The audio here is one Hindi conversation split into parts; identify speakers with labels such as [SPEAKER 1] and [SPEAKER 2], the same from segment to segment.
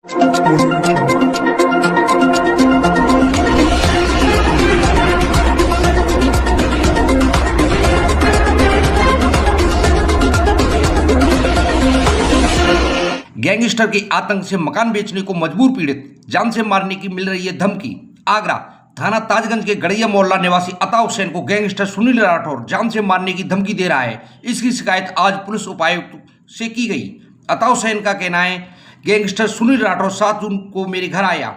[SPEAKER 1] गैंगस्टर के आतंक से मकान बेचने को मजबूर पीड़ित, जान से मारने की मिल रही है धमकी। आगरा थाना ताजगंज के गड़ैया मोहल्ला निवासी अता हुसैन को गैंगस्टर सुनील राठौर जान से मारने की धमकी दे रहा है। इसकी शिकायत आज पुलिस उपायुक्त से की गई। अता हुसैन का कहना है, गैंगस्टर सुनील राठौर 7 जून को मेरे घर आया,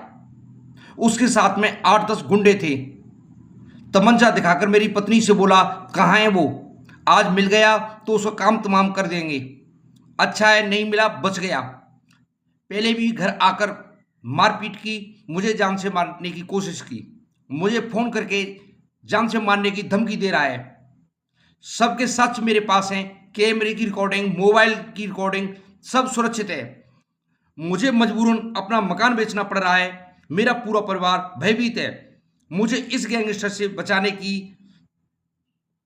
[SPEAKER 1] उसके साथ में 8-10 गुंडे थे। तमंचा दिखाकर मेरी पत्नी से बोला, कहाँ है वो, आज मिल गया तो उसका काम तमाम कर देंगे। अच्छा है, नहीं मिला बच गया। पहले भी घर आकर मारपीट की, मुझे जान से मारने की कोशिश की, मुझे फोन करके जान से मारने की धमकी दे रहा है। सबके सच मेरे पास हैं, कैमरे की रिकॉर्डिंग, मोबाइल की रिकॉर्डिंग सब सुरक्षित है। मुझे मजबूरन अपना मकान बेचना पड़ रहा है। मेरा पूरा परिवार भयभीत है। मुझे इस गैंगस्टर से बचाने की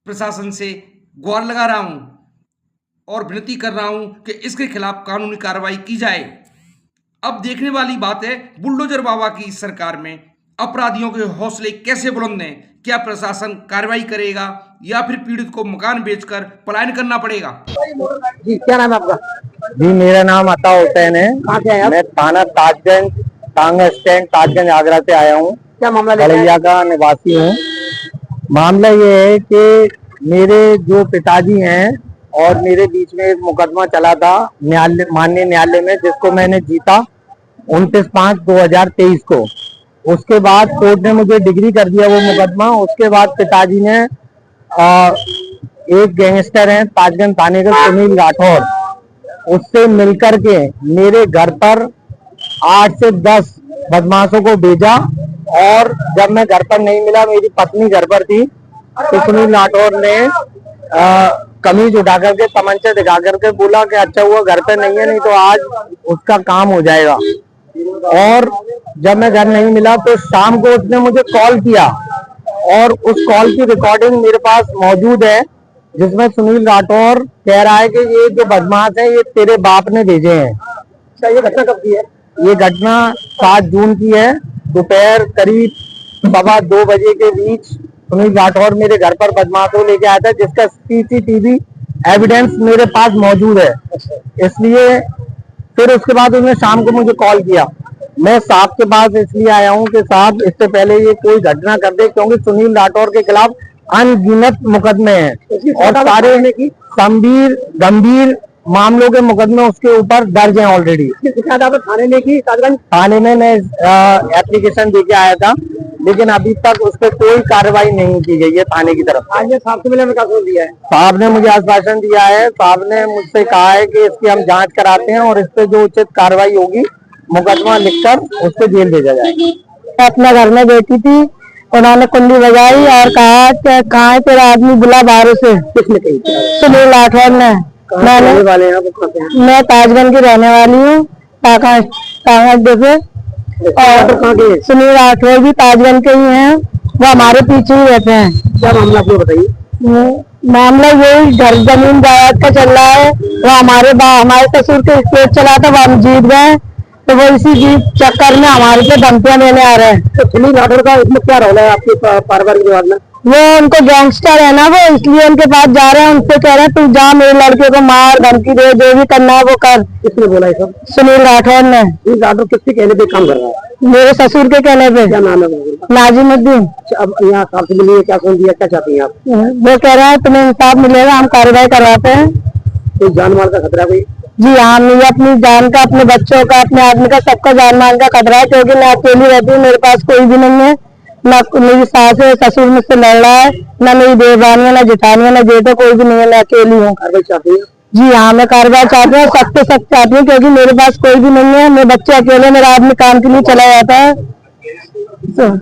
[SPEAKER 1] प्रशासन से गुहार लगा रहा हूं और विनती कर रहा हूं कि इसके खिलाफ कानूनी कार्रवाई की जाए। अब देखने वाली बात है, बुलडोजर बाबा की सरकार में अपराधियों के हौसले कैसे बुलंद हैं। क्या प्रशासन कार्रवाई करेगा या फिर पीड़ित को मकान बेचकर पलायन करना पड़ेगा?
[SPEAKER 2] जी, क्या नाम है आपका?
[SPEAKER 3] जी, मेरा नाम अता हुसैन है।
[SPEAKER 2] कहाँ से आए आप?
[SPEAKER 3] मैं थाना ताजगंज, टांगा स्टैंड ताजगंज आगरा से आया हूँ।
[SPEAKER 2] क्या मामला
[SPEAKER 3] गड़ैया का निवासी हूँ। मामला ये है कि मेरे जो पिताजी हैं और मेरे बीच में एक मुकदमा चला था माननीय न्यायालय में, जिसको मैंने जीता 29/5/2023 को। उसके बाद कोर्ट ने मुझे डिग्री कर दिया वो मुकदमा। उसके बाद पिताजी ने एक गैंगस्टर है ताजगंज थाने के सुनील राठौर, उससे मिलकर के मेरे घर पर 8 से 10 बदमाशों को भेजा। और जब मैं घर पर नहीं मिला, मेरी पत्नी घर पर थी, तो सुनील राठौर ने कमीज उठा करके तमंचा दिखा करके बोला कि अच्छा हुआ घर पे नहीं है, नहीं तो आज उसका काम हो जाएगा। और जब मैं घर नहीं मिला तो शाम को उसने मुझे कॉल किया और उस कॉल की रिकॉर्डिंग मेरे पास मौजूद है, जिसमें सुनील राठौर कह रहा है कि ये जो बदमाश है ये तेरे बाप ने भेजे हैं।
[SPEAKER 2] अच्छा, ये घटना कब की है?
[SPEAKER 3] ये घटना 7 जून की है। दोपहर करीब 2:15 बजे के बीच सुनील राठौर मेरे घर पर बदमाशों लेके आया था, जिसका CCTV एविडेंस मेरे पास मौजूद है। इसलिए फिर उसके बाद उसने शाम को मुझे कॉल किया। मैं साहब के पास इसलिए आया हूं कि साहब इससे पहले ये कोई घटना कर दे, क्योंकि सुनील राठौर के खिलाफ अनगिनत मुकदमे हैं और सारे गंभीर मामलों के मुकदमे उसके ऊपर दर्ज हैं ऑलरेडी।
[SPEAKER 2] थाने में की
[SPEAKER 3] थाने में मैं एप्लीकेशन देके आया था, लेकिन अभी तक उस पर कोई कार्रवाई नहीं की गई है थाने की तरफ।
[SPEAKER 2] आज साहब से मिलने में क्या दिया है?
[SPEAKER 3] साहब ने मुझे आश्वासन दिया है। साहब ने मुझसे कहा है कि इसकी हम जांच कराते हैं और इस पे जो उचित कार्रवाई होगी मुकदमा लिखकर उसको जेल भेजा जाएगा।
[SPEAKER 4] अपना घर में बैठी थी, उन्होंने कुंडी बजाई और कहा कि कहाँ है तेरा आदमी, बुला बाहर से।
[SPEAKER 2] किसने कही?
[SPEAKER 4] सुनील राठौर ने। मैं ताजगंज की रहने वाली हूँ, ताजगंज पे। और सुनील राठौर भी ताजगंज के ही हैं, वो हमारे पीछे ही रहते हैं।
[SPEAKER 2] क्या मामला आपको बताइए?
[SPEAKER 4] मामला यही घर जमीन जायदाद का चल रहा है। वो हमारे ससुर के स्टेट चला था, वो हम जीत गए, तो वो इसी जीत चक्कर में हमारे पे धमकियां देने आ रहे हैं।
[SPEAKER 2] तो सुनील राठौर का इसमें क्या रोल है आपके पारिवारिक विवाद में?
[SPEAKER 4] वो उनको गैंगस्टर है ना, वो इसलिए उनके पास जा रहे हैं, उनसे कह रहे हैं तू जा, मेरे लड़के को मार, धमकी दे, जो भी करना है वो कर।
[SPEAKER 2] किसने बोला ये सब?
[SPEAKER 4] सुनील राठौर ने।
[SPEAKER 2] सुनील राठौर किसके कहने पे काम कर रहा है?
[SPEAKER 4] मेरे ससुर के कहने पे।
[SPEAKER 2] क्या नाम है?
[SPEAKER 4] नाजिमुद्दीन।
[SPEAKER 2] अब यहाँ साहब से मिलिए, क्या सुन दिया, क्या चाहती हैं आप?
[SPEAKER 4] वो कह रहे हैं तुम्हें इंसाफ मिलेगा, हम कार्रवाई करवाते हैं।
[SPEAKER 2] कोई जान माल का खतरा कोई?
[SPEAKER 4] जी हाँ, मुझे अपनी जान का, अपने बच्चों का, अपने आदमी का, सबका जान माल का खतरा है, क्योंकि मैं अकेली रहती हूँ, मेरे पास कोई भी नहीं है। ना मेरी सास है, ससुर मुझसे लड़ रहा है, ना मेरी देवरानी है, ना जिठानी है, ना जेठा, कोई भी नहीं है, मैं अकेली हूँ।
[SPEAKER 2] कार्रवाई चाहती है?
[SPEAKER 4] जी हाँ, मैं कार्रवाई चाहती हूँ, सख्त से सख्त चाहती हूँ, क्योंकि मेरे पास कोई भी नहीं है, मेरे बच्चे अकेले, मेरा आदमी काम के लिए चला जाता है।